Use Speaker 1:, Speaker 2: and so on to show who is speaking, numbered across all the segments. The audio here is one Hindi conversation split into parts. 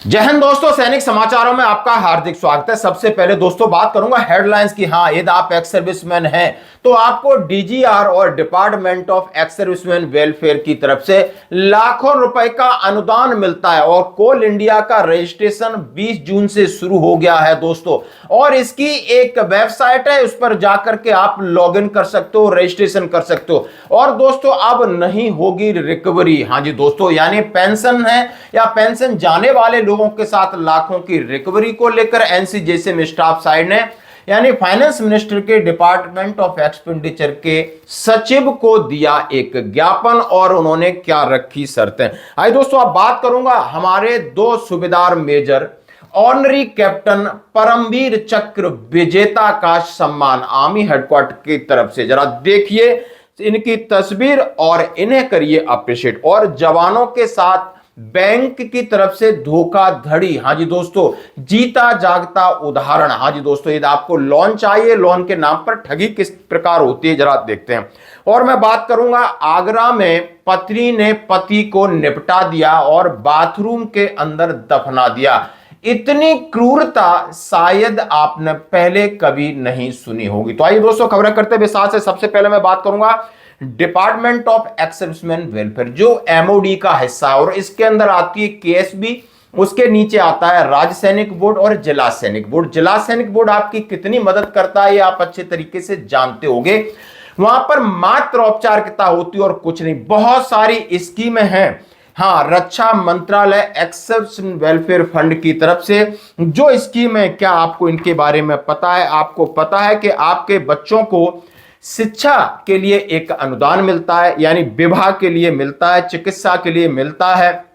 Speaker 1: जय हिंद दोस्तों, सैनिक समाचारों में आपका हार्दिक स्वागत है। सबसे पहले दोस्तों बात करूंगा हेडलाइंस की। हाँ, यदि आप एक्स सर्विसमैन हैं तो आपको डीजीआर और department of ex serviceman welfare की तरफ से लाखों रुपए का अनुदान मिलता है और कोल इंडिया का रजिस्ट्रेशन 20 जून से शुरू हो गया है दोस्तों। और इसकी एक वेबसाइट है, उस पर जाकर के आप लॉग इन कर सकते हो, रजिस्ट्रेशन कर सकते हो। और दोस्तों अब नहीं होगी रिकवरी। हाँ जी दोस्तों, यानी पेंशन है या पेंशन जाने वाले लोगों के साथ लाखों की रिकवरी को लेकर एनसीजेएसएम स्टाफ साइड ने यानी फाइनेंस मिनिस्टर के डिपार्टमेंट ऑफ एक्सपेंडिचर के सचिव को दिया एक ज्ञापन और उन्होंने क्या रखी शर्तें। आइए दोस्तों अब बात करूंगा हमारे दो सूबेदार मेजर ऑनरी कैप्टन परमवीर चक्र विजेता का सम्मान आर्मी हेडक्वार्टर की तरफ से। जरा देखिए इनकी तस्वीर और इन्हें करिए अप्रिशिएट। और जवानों के साथ बैंक की तरफ से धोखाधड़ी। हाँ जी दोस्तों, जीता जागता उदाहरण। हाँ जी दोस्तों, यदि आपको लोन चाहिए, लोन के नाम पर ठगी किस प्रकार होती है जरा देखते हैं। और मैं बात करूंगा आगरा में पत्नी ने पति को निपटा दिया और बाथरूम के अंदर दफना दिया। इतनी क्रूरता शायद आपने पहले कभी नहीं सुनी होगी। तो आइए दोस्तों खबरें करते हैं विस्तार से। सबसे पहले मैं बात करूंगा department of ex serviceman welfare जो एमओडी का हिस्सा है और इसके अंदर आती है केएसबी, उसके नीचे आता है राज्य सैनिक बोर्ड और जिला सैनिक बोर्ड। जिला सैनिक बोर्ड आपकी कितनी मदद करता है ये आप अच्छे तरीके से जानते होंगे। वहां पर मात्र औपचारिकता होती है और कुछ नहीं, बहुत सारी स्कीमें हैं। हाँ, रक्षा मंत्रालय एक्स सर्विसमैन वेलफेयर फंड की तरफ से जो स्कीम है, क्या आपको इनके बारे में पता है? आपको पता है कि आपके बच्चों को शिक्षा के लिए एक अनुदान मिलता है, यानी विवाह के लिए मिलता है, चिकित्सा के लिए मिलता है,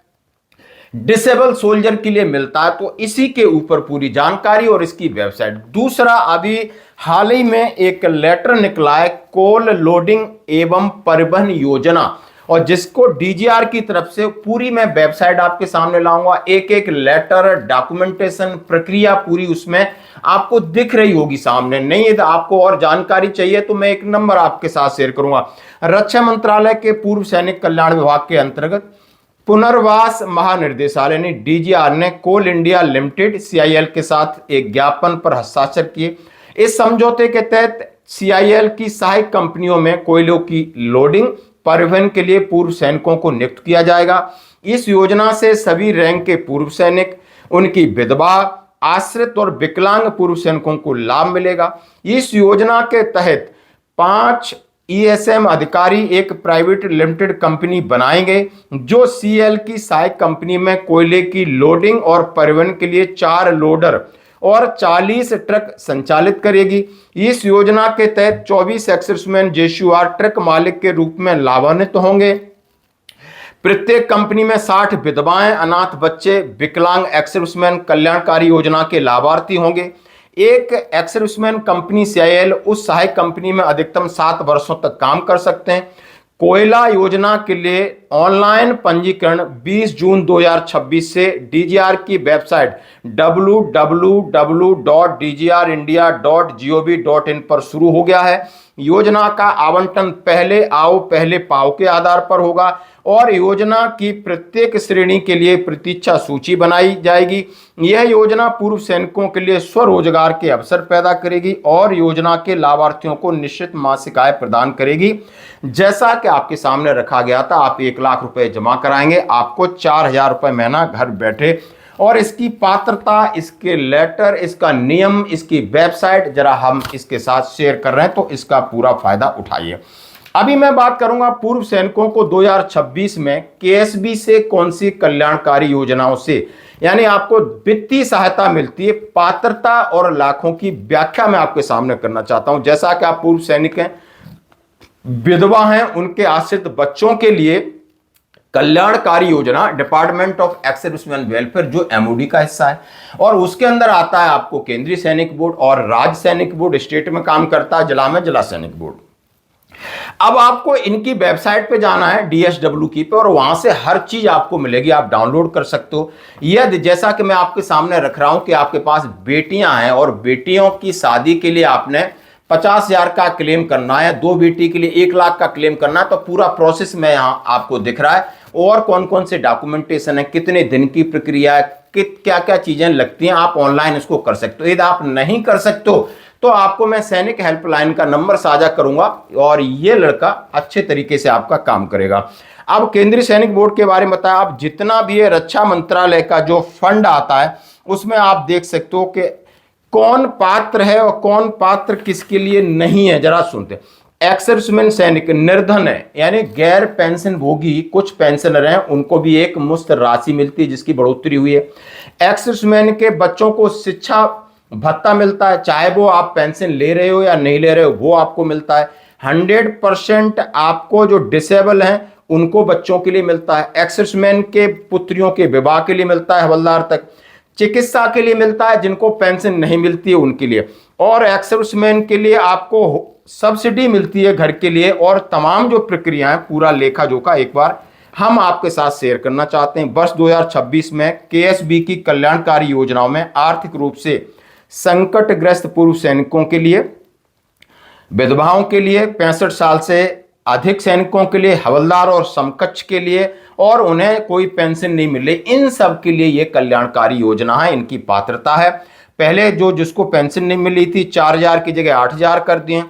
Speaker 1: डिसेबल सोल्जर के लिए मिलता है। तो इसी के ऊपर पूरी जानकारी और इसकी वेबसाइट। दूसरा, अभी हाल ही में एक लेटर निकला है कोल लोडिंग एवं परिवहन योजना, और जिसको डीजीआर की तरफ से पूरी मैं वेबसाइट आपके सामने लाऊंगा। एक एक लेटर, डॉक्यूमेंटेशन, प्रक्रिया पूरी उसमें आपको दिख रही होगी सामने। नहीं है तो आपको और जानकारी चाहिए तो मैं एक नंबर आपके साथ शेयर करूंगा। रक्षा मंत्रालय के पूर्व सैनिक कल्याण विभाग के अंतर्गत पुनर्वास महानिर्देशालय ने डीजीआर ने कोल इंडिया लिमिटेड सीआईएल के साथ एक ज्ञापन पर हस्ताक्षर किए। इस समझौते के तहत सीआईएल की सहायक कंपनियों में कोयलों की लोडिंग परिवहन के लिए पूर्व सैनिकों को नियुक्त किया जाएगा। इस योजना से सभी रैंक के पूर्व सैनिक, उनकी विधवा, आश्रित और विकलांग पूर्व सैनिकों को लाभ मिलेगा। इस योजना के तहत 5 ईएसएम अधिकारी एक प्राइवेट लिमिटेड कंपनी बनाएंगे जो सीएल की सहायक कंपनी में कोयले की लोडिंग और परिवहन के लिए 4 लोडर और 40 ट्रक संचालित करेगी। इस योजना के तहत 24 एक्स सर्विसमैन जेशुआर ट्रक मालिक के रूप में लाभान्वित होंगे। प्रत्येक कंपनी में 60 विधवाएं, अनाथ बच्चे, विकलांग एक्स सर्विसमैन कल्याणकारी योजना के लाभार्थी होंगे। एक एक्स सर्विसमैन कंपनी सीआईएल उस सहायक कंपनी में अधिकतम 7 वर्षों तक काम कर सकते हैं। कोयला योजना के लिए ऑनलाइन पंजीकरण 20 जून 2026 से डीजीआर की वेबसाइट www.dgrindia.gov.in पर शुरू हो गया है। योजना का आवंटन पहले आओ पहले पाओ के आधार पर होगा और योजना की प्रत्येक श्रेणी के लिए प्रतीक्षा सूची बनाई जाएगी। यह योजना पूर्व सैनिकों के लिए स्वरोजगार के अवसर पैदा करेगी और योजना के लाभार्थियों को निश्चित मासिक आय प्रदान करेगी। जैसा कि आपके सामने रखा गया था, आप 1 लाख रुपए जमा कराएंगे, आपको 4,000 रुपए महीना घर बैठे। और इसकी पात्रता, इसके लेटर, इसका नियम, इसकी वेबसाइट जरा हम इसके साथ शेयर कर रहे हैं, तो इसका पूरा फायदा उठाइए। अभी मैं बात करूंगा पूर्व सैनिकों को 2026 में केएसबी से कौन सी कल्याणकारी योजनाओं से यानी आपको वित्तीय सहायता मिलती है। पात्रता और लाखों की व्याख्या मैं आपके सामने करना चाहता हूं। जैसा कि आप पूर्व सैनिक हैं, विधवा हैं, उनके आश्रित बच्चों के लिए कल्याणकारी योजना department of ex serviceman welfare जो एमओडी का हिस्सा है, और उसके अंदर आता है आपको केंद्रीय सैनिक बोर्ड और राज्य सैनिक बोर्ड, स्टेट में काम करता है, जिला में जिला सैनिक बोर्ड। अब आपको इनकी वेबसाइट पे जाना है डीएसडब्ल्यू की पे, और वहां से हर चीज आपको मिलेगी, आप डाउनलोड कर सकते हो। यदि जैसा कि मैं आपके सामने रख रहा हूं कि आपके पास बेटियां हैं और बेटियों की शादी के लिए आपने 50,000 का क्लेम करना है, 2 बेटी के लिए 1 लाख का क्लेम करना है, तो पूरा प्रोसेस में यहां आपको दिख रहा है और कौन कौन से डॉक्यूमेंटेशन है, कितने दिन की प्रक्रिया है, कि क्या क्या चीजें लगती हैं, आप ऑनलाइन इसको कर सकते हो। यदि आप नहीं कर सकते हो तो आपको मैं सैनिक हेल्पलाइन का नंबर साझा करूंगा और ये लड़का अच्छे तरीके से आपका काम करेगा। अब केंद्रीय सैनिक बोर्ड के बारे में बताया, आप जितना भी है रक्षा मंत्रालय का जो फंड आता है उसमें आप देख सकते हो कि कौन पात्र है और कौन पात्र किसके लिए नहीं है। जरा सुनते, एक्स सर्विसमैन सैनिक निर्धन है यानी गैर पेंशन भोगी कुछ पेंशनर हैं, उनको भी एक मुफ्त राशि मिलती है जिसकी बढ़ोतरी हुई है। एक्स सर्विसमैन के बच्चों को शिक्षा भत्ता मिलता है, चाहे वो आप पेंशन ले रहे हो या नहीं ले रहे हो वो आपको मिलता है। 100% आपको जो डिसेबल हैं उनको बच्चों के लिए मिलता है। एक्स सर्विसमैन के पुत्रियों के विवाह के लिए मिलता है हवलदार तक। चिकित्सा के लिए मिलता है, जिनको पेंशन नहीं मिलती है उनके लिए। और एक्स सर्विसमैन के लिए आपको सब्सिडी मिलती है घर के लिए। और तमाम जो प्रक्रियाएं पूरा लेखा जोखा एक बार हम आपके साथ शेयर करना चाहते हैं। वर्ष 2026 में केएसबी की कल्याणकारी योजनाओं में आर्थिक रूप से संकटग्रस्त पूर्व सैनिकों के लिए, विधवाओं के लिए, 65 साल से अधिक सैनिकों के लिए, हवलदार और समकक्ष के लिए, और उन्हें कोई पेंशन नहीं मिले, इन सब के लिए ये कल्याणकारी योजना है। इनकी पात्रता है, पहले जो जिसको पेंशन नहीं मिली थी 4000 की जगह 8000 कर दिए।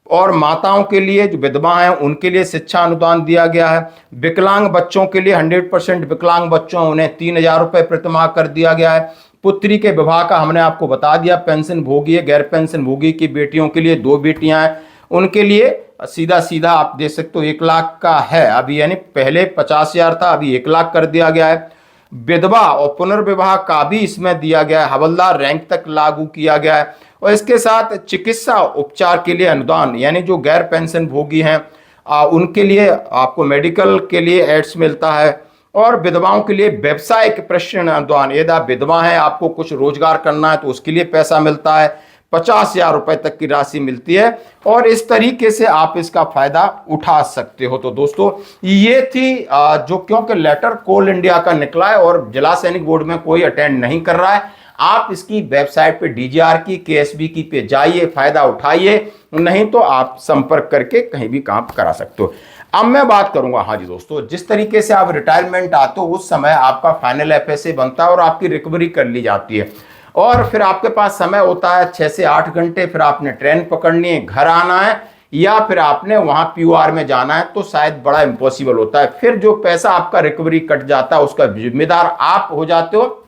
Speaker 1: और माताओं के लिए जो विधवा हैं उनके लिए शिक्षा अनुदान दिया गया है। विकलांग बच्चों के लिए 100% विकलांग बच्चों उन्हें 3000 रुपये प्रतिमाह कर दिया गया है। पुत्री के विवाह का हमने आपको बता दिया, पेंशन भोगी है, गैर पेंशन भोगी की बेटियों के लिए 2 बेटियां हैं उनके लिए सीधा सीधा आप देख सकते हो 1 लाख का है अभी, यानी पहले 50,000 था अभी 1 लाख कर दिया गया है। विधवा और पुनर्विवाह का भी इसमें दिया गया है, हवलदार रैंक तक लागू किया गया है। और इसके साथ चिकित्सा उपचार के लिए अनुदान, यानी जो गैर पेंशन भोगी हैं उनके लिए आपको मेडिकल के लिए एड्स मिलता है। और विधवाओं के लिए व्यवसायिक प्रशिक्षण अनुदान, यदि आप विधवा हैं आपको कुछ रोजगार करना है तो उसके लिए पैसा मिलता है, 50,000 रुपए तक की राशि मिलती है। और इस तरीके से आप इसका फायदा उठा सकते हो। तो दोस्तों ये थी जो, क्योंकि लेटर कोल इंडिया का निकला है और जिला सैनिक बोर्ड में कोई अटेंड नहीं कर रहा है, आप इसकी वेबसाइट पे डीजीआर की, केएसबी की पे जाइए, फायदा उठाइए, नहीं तो आप संपर्क करके कहीं भी काम करा सकते हो। अब मैं बात करूंगा, हाँ जी दोस्तों, जिस तरीके से आप रिटायरमेंट आते हो उस समय आपका फाइनल एफएसए बनता है और आपकी रिकवरी कर ली जाती है। और फिर आपके पास समय होता है 6 से 8 घंटे, फिर आपने ट्रेन पकड़नी है, घर आना है, या फिर आपने वहां पीओआर में जाना है, तो शायद बड़ा इंपॉसिबल होता है। फिर जो पैसा आपका रिकवरी कट जाता है उसका जिम्मेदार आप हो जाते हो,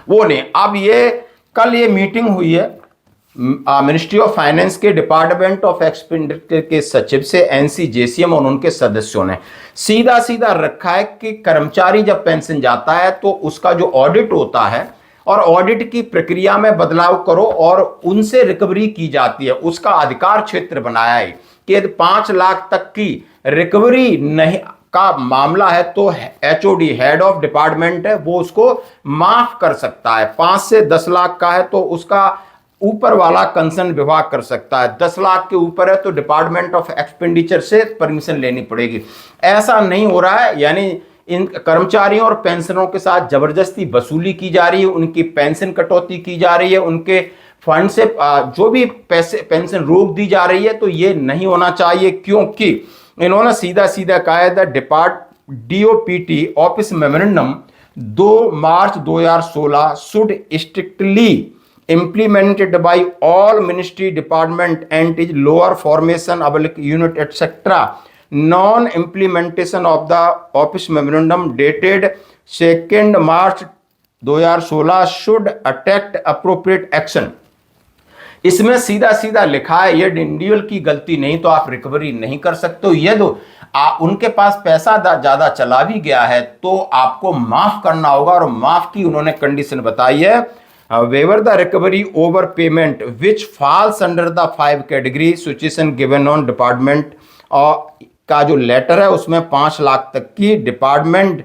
Speaker 1: वो नहीं। अब ये कल ये मीटिंग हुई है मिनिस्ट्री ऑफ फाइनेंस के डिपार्टमेंट ऑफ एक्सपेंडिचर के सचिव से एनसीजेसीएम और उनके सदस्यों ने सीधा सीधा रखा है कि कर्मचारी जब पेंशन जाता है तो उसका जो ऑडिट होता है और ऑडिट की प्रक्रिया में बदलाव करो और उनसे रिकवरी की जाती है, उसका अधिकार क्षेत्र बनाया है कि यदि 5 लाख तक की रिकवरी नहीं का मामला है तो एचओडी, हेड ऑफ डिपार्टमेंट है, वो उसको माफ कर सकता है। 5 से 10 लाख का है तो उसका ऊपर वाला कंसर्न विभाग कर सकता है। 10 लाख के ऊपर है तो डिपार्टमेंट ऑफ एक्सपेंडिचर से परमिशन लेनी पड़ेगी। ऐसा नहीं हो रहा है, यानी इन कर्मचारियों और पेंशनरों के साथ जबरदस्ती वसूली की जा रही है, उनकी पेंशन कटौती की जा रही है, उनके फंड से जो भी पैसे पेंशन रोक दी जा रही है। तो ये नहीं होना चाहिए, क्योंकि इन्होंने सीधा सीधा कहा है DOPT office memorandum 2 March 2016 should strictly implemented by all ministry department and its lower formation public unit etc. Non-implementation of the office memorandum dated 2nd March 2016 should attract appropriate action. इसमें सीधा सीधा लिखा है ये इंडिविजुअल की गलती नहीं तो आप रिकवरी नहीं कर सकते हो। यदि उनके पास पैसा ज्यादा चला भी गया है तो आपको माफ करना होगा, और माफ की उन्होंने कंडीशन बताई है, waiver the recovery over payment which falls under the 5 category situation given on department का जो लेटर है उसमें 5 लाख तक की डिपार्टमेंट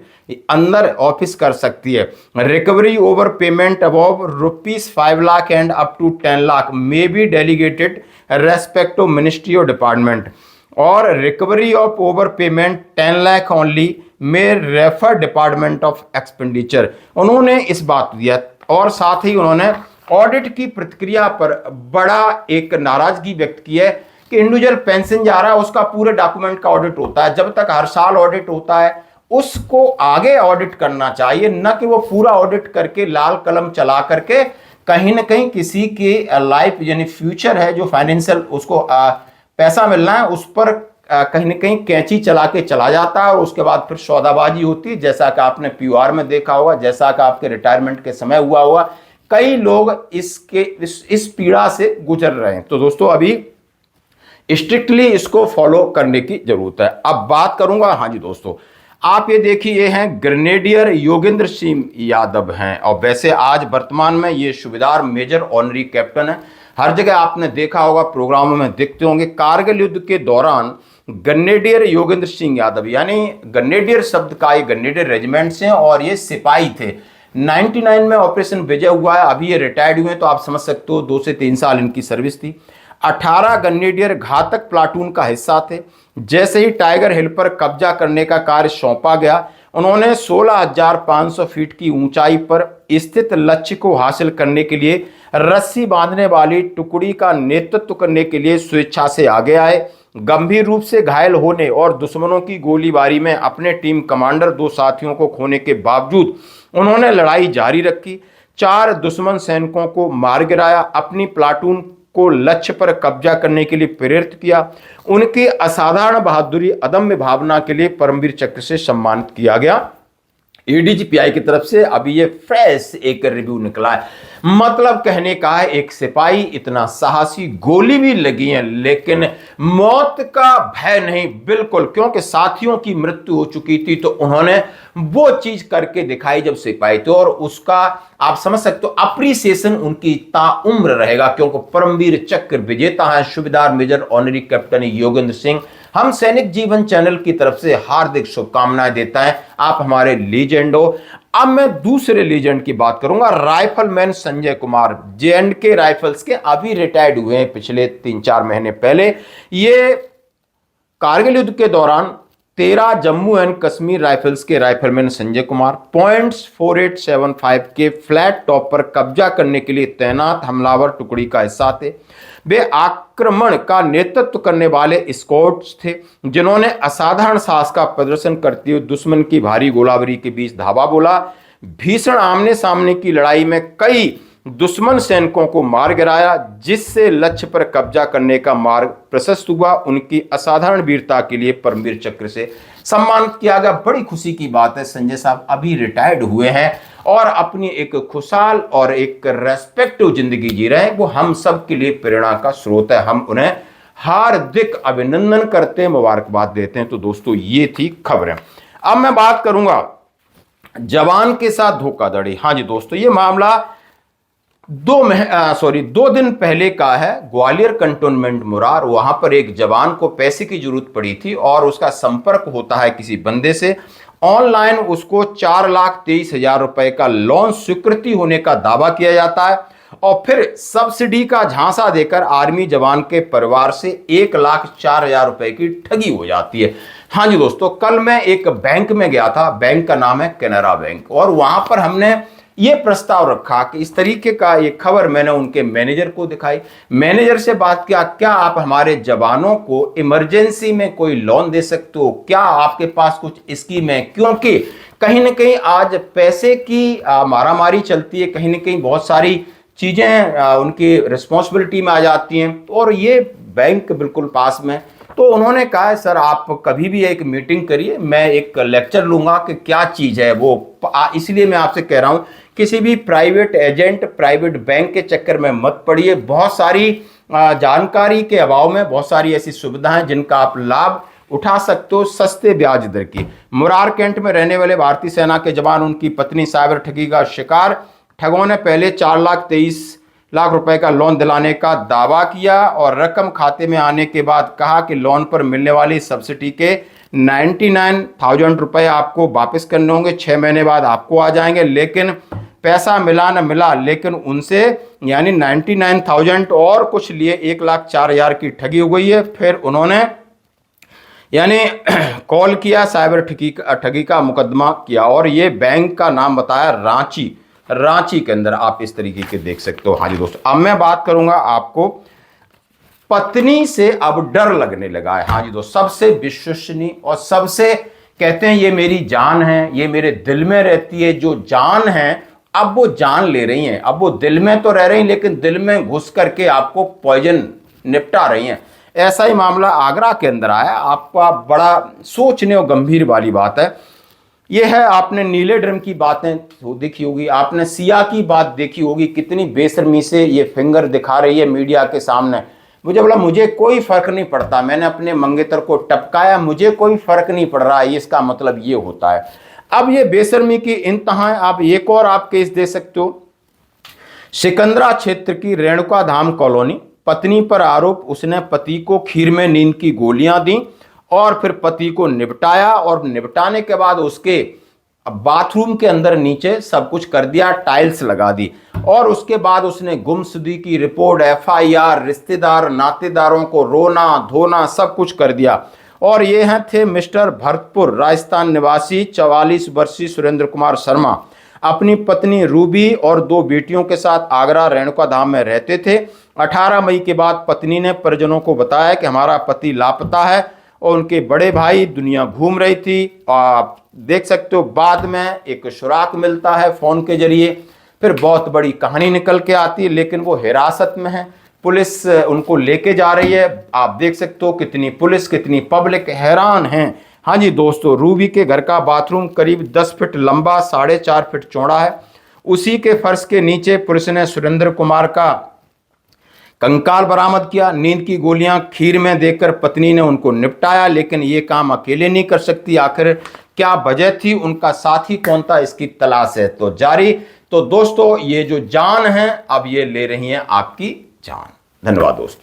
Speaker 1: अंदर ऑफिस कर सकती है। Recovery over payment above ₹5 lakh and up to 10 lakh may be delegated respect to ministry और डिपार्टमेंट, और recovery of over payment 10 lakh only may refer department of expenditure. उन्होंने इस बात दिया, और साथ ही उन्होंने ऑडिट की प्रतिक्रिया पर बड़ा एक नाराजगी व्यक्त की है कि इंडिविजुअल पेंशन जा रहा है उसका पूरे डॉक्यूमेंट का ऑडिट होता है। जब तक हर साल ऑडिट होता है उसको आगे ऑडिट करना चाहिए, न कि वो पूरा ऑडिट करके लाल कलम चला करके कहीं ना कहीं किसी की लाइफ यानी फ्यूचर है जो फाइनेंशियल उसको पैसा मिलना है उस पर कहीं ना कहीं कैंची चला के चला जाता है और उसके बाद फिर सौदाबाजी होती है, जैसा कि आपने पीयूआर में देखा होगा, जैसा कि आपके रिटायरमेंट के समय हुआ होगा। कई लोग इस पीड़ा से गुजर रहे हैं। तो दोस्तों अभी स्ट्रिक्टली इसको फॉलो करने की जरूरत है। अब बात करूंगा, हाँ जी दोस्तों, आप ये देखिए, ये हैं ग्रेनेडियर योगेंद्र सिंह यादव हैं, और वैसे आज वर्तमान में ये सूबेदार मेजर ऑनरी कैप्टन है। हर जगह आपने देखा होगा, प्रोग्रामों में देखते होंगे। कारगिल युद्ध के दौरान ग्रेनेडियर योगेंद्र सिंह यादव, यानी ग्रेनेडियर शब्द का ये ग्रेनेडियर रेजिमेंट से और ये सिपाही थे। 99 में ऑपरेशन विजय हुआ है, अभी ये रिटायर्ड हुए हैं, तो आप समझ सकते हो 2 से 3 साल इनकी सर्विस थी। 18 ग्रेनेडियर घातक प्लाटून का हिस्सा थे। जैसे ही टाइगर हिल पर कब्जा करने का कार्य सौंपा गया, उन्होंने 16,500 फीट की ऊंचाई पर स्थित लक्ष्य को हासिल करने के लिए रस्सी बांधने वाली टुकड़ी का नेतृत्व करने के लिए स्वेच्छा से आगे आए। गंभीर रूप से घायल होने और दुश्मनों की गोलीबारी में अपने टीम कमांडर 2 साथियों को खोने के बावजूद उन्होंने लड़ाई जारी रखी। 4 दुश्मन सैनिकों को मार गिराया, अपनी प्लाटून को लक्ष्य पर कब्जा करने के लिए प्रेरित किया। उनकी असाधारण बहादुरी, अदम्य भावना के लिए परमवीर चक्र से सम्मानित किया गया। एडीजीपीआई की तरफ से अभी ये फ्रेश एक रिव्यू निकला है। मतलब कहने का है, एक सिपाही इतना साहसी, गोली भी लगी है लेकिन मौत का भय नहीं, बिल्कुल, क्योंकि साथियों की मृत्यु हो चुकी थी, तो उन्होंने वो चीज करके दिखाई जब सिपाही थे, और उसका आप समझ सकते हो अप्रिसिएशन उनकी ताउम्र रहेगा, क्योंकि परमवीर चक्र विजेता है Subedar major honorary captain Yogendra Singh. हम सैनिक जीवन चैनल की तरफ से हार्दिक शुभकामनाएं देता है, आप हमारे लीजेंड हो। अब मैं दूसरे लीजेंड की बात करूंगा, rifleman Sanjay Kumar, J&K rifles के, अभी रिटायर्ड हुए हैं पिछले 3-4 महीने पहले। ये कारगिल युद्ध के दौरान 13 जम्मू एंड कश्मीर राइफल्स के राइफलमैन संजय कुमार .4875 के फ्लैट टॉप पर कब्जा करने के लिए तैनात हमलावर टुकड़ी का हिस्सा थे। वे आक्रमण का नेतृत्व करने वाले स्क्वाड्स थे, जिन्होंने असाधारण साहस का प्रदर्शन करते हुए दुश्मन की भारी गोलाबारी के बीच धावा बोला। भीषण आमने सामने की लड़ाई में कई दुश्मन सैनिकों को मार गिराया, जिससे लक्ष्य पर कब्जा करने का मार्ग प्रशस्त हुआ। उनकी असाधारण वीरता के लिए परमवीर चक्र से सम्मानित किया गया। बड़ी खुशी की बात है, संजय साहब अभी रिटायर्ड हुए हैं और अपनी एक खुशहाल और एक रेस्पेक्टिव जिंदगी जी रहे हैं। वो हम सब के लिए प्रेरणा का स्रोत है। हम उन्हें हार्दिक अभिनंदन करते हैं, मुबारकबाद देते हैं। तो दोस्तों ये थी खबरें। अब मैं बात करूंगा जवान के साथ धोखाधड़ी। हाँ जी दोस्तों, ये मामला 2 दिन पहले का है। ग्वालियर कंटोनमेंट मुरार, वहां पर एक जवान को पैसे की जरूरत पड़ी थी और उसका संपर्क होता है किसी बंदे से। ऑनलाइन उसको 4,23,000 रुपए का लोन स्वीकृति होने का दावा किया जाता है और फिर सब्सिडी का झांसा देकर आर्मी जवान के परिवार से 1,04,000 रुपए की ठगी हो जाती है। हाँ जी दोस्तों, कल मैं एक बैंक में गया था, बैंक का नाम है कैनरा बैंक, और वहां पर हमने ये प्रस्ताव रखा कि इस तरीके का ये खबर मैंने उनके मैनेजर को दिखाई। मैनेजर से बात किया, क्या आप हमारे जवानों को इमरजेंसी में कोई लोन दे सकते हो, क्या आपके पास कुछ स्कीम है, क्योंकि कहीं ना कहीं आज पैसे की मारामारी चलती है, कहीं ना कहीं बहुत सारी चीजें उनकी रिस्पॉन्सिबिलिटी में आ जाती हैं, और ये बैंक बिल्कुल पास में। तो उन्होंने कहा, सर आप कभी भी एक मीटिंग करिए, मैं एक लेक्चर लूंगा कि क्या चीज है वो। इसलिए मैं आपसे कह रहा हूं, किसी भी प्राइवेट एजेंट, प्राइवेट बैंक के चक्कर में मत पड़िए। बहुत सारी जानकारी के अभाव में बहुत सारी ऐसी सुविधाएं जिनका आप लाभ उठा सकते हो सस्ते ब्याज दर की। मुरार कैंट में रहने वाले भारतीय सेना के जवान, उनकी पत्नी साइबर ठगी का शिकार। ठगों ने पहले 4,23,00,000 रुपए का लोन दिलाने का दावा किया और रकम खाते में आने के बाद कहा कि लोन पर मिलने वाली सब्सिडी के 99,000 रुपए आपको वापस करने होंगे, 6 महीने बाद आपको आ जाएंगे। लेकिन पैसा मिला न मिला, लेकिन उनसे यानी 99,000 और कुछ लिए 1,04,000 की ठगी हो गई है। फिर उन्होंने यानी कॉल किया, साइबर ठगी का मुकदमा किया, और ये बैंक का नाम बताया रांची के अंदर। आप इस तरीके के देख सकते हो। हाँ जी दोस्तों, अब मैं बात करूंगा आपको, पत्नी से अब डर लगने लगा है। हाँ जी दोस्तों, सबसे विश्वसनीय और सबसे कहते हैं ये मेरी जान है, ये मेरे दिल में रहती है। जो जान है अब वो जान ले रही हैं। अब वो दिल में तो रह रही, लेकिन दिल में घुस करके आपको पॉइजन निपटा रही हैं। ऐसा ही मामला आगरा के अंदर आया। आपका बड़ा सोचने और गंभीर वाली बात है। यह है, आपने नीले ड्रम की बातें देखी होगी, आपने सिया की बात देखी होगी, कितनी बेशर्मी से ये फिंगर दिखा रही है मीडिया के सामने। मुझे बोला मुझे कोई फर्क नहीं पड़ता, मैंने अपने मंगेतर को टपकाया, मुझे कोई फर्क नहीं पड़ रहा है, इसका मतलब ये होता है। अब ये बेशर्मी की इंतहा है। आप एक और आप केस दे सकते हो, सिकंदरा क्षेत्र की रेणुका धाम कॉलोनी। पत्नी पर आरोप, उसने पति को खीर में नींद की गोलियां दी और फिर पति को निपटाया, और निपटाने के बाद उसके बाथरूम के अंदर नीचे सब कुछ कर दिया, टाइल्स लगा दी, और उसके बाद उसने गुमशुदगी की रिपोर्ट, FIR, रिश्तेदार नातेदारों को रोना धोना सब कुछ कर दिया। और ये हैं थे मिस्टर भरतपुर, राजस्थान निवासी 44 वर्षीय सुरेंद्र कुमार शर्मा। अपनी पत्नी रूबी और 2 बेटियों के साथ आगरा रेणुका धाम में रहते थे। 18 मई के बाद पत्नी ने परिजनों को बताया कि हमारा पति लापता है, और उनके बड़े भाई दुनिया घूम रही थी। आप देख सकते हो बाद में एक सुराग मिलता है फोन के जरिए, फिर बहुत बड़ी कहानी निकल के आती है, लेकिन वो हिरासत में है, पुलिस उनको लेके जा रही है। आप देख सकते हो कितनी पुलिस कितनी पब्लिक हैरान है। हाँ जी दोस्तों, रूबी के घर का बाथरूम करीब 10 फीट लंबा 4.5 फीट चौड़ा है। उसी के फर्श के नीचे पुलिस ने सुरेंद्र कुमार का कंकाल बरामद किया। नींद की गोलियां खीर में देकर पत्नी ने उनको निपटाया, लेकिन ये काम अकेले नहीं कर सकती। आखिर क्या वजह थी, उनका साथी कौन था, इसकी तलाश है तो जारी। तो दोस्तों ये जो जान है अब ये ले रही हैं आपकी जान। धन्यवाद दोस्तों।